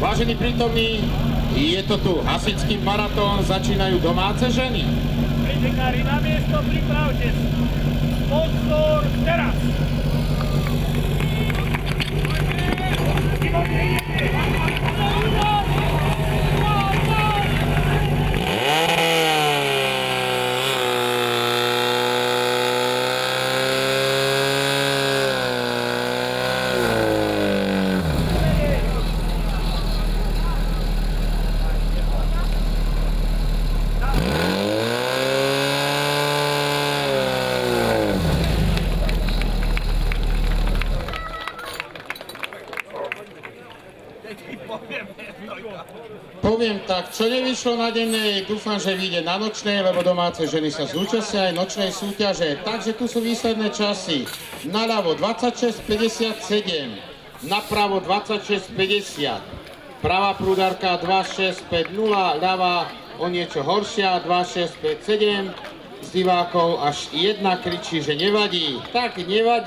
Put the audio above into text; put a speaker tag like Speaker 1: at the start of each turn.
Speaker 1: Vážení prítomní, je to tu hasičský maratón, začínajú domáce ženy.
Speaker 2: Pretekári na miesto, pripravte sa. Pozor, teraz!
Speaker 1: Poviem tak, čo nevyšlo na dennej, dúfam, že vyjde na nočnej, lebo domáce ženy sa zúčastnia aj nočnej súťaže. Takže tu sú výsledné časy. Naľavo 26,57, napravo 26,50. Pravá prúdarka 2,650, ľavá o niečo horšia 2,657. Z divákov až jedna kričí, že nevadí. Tak nevadí.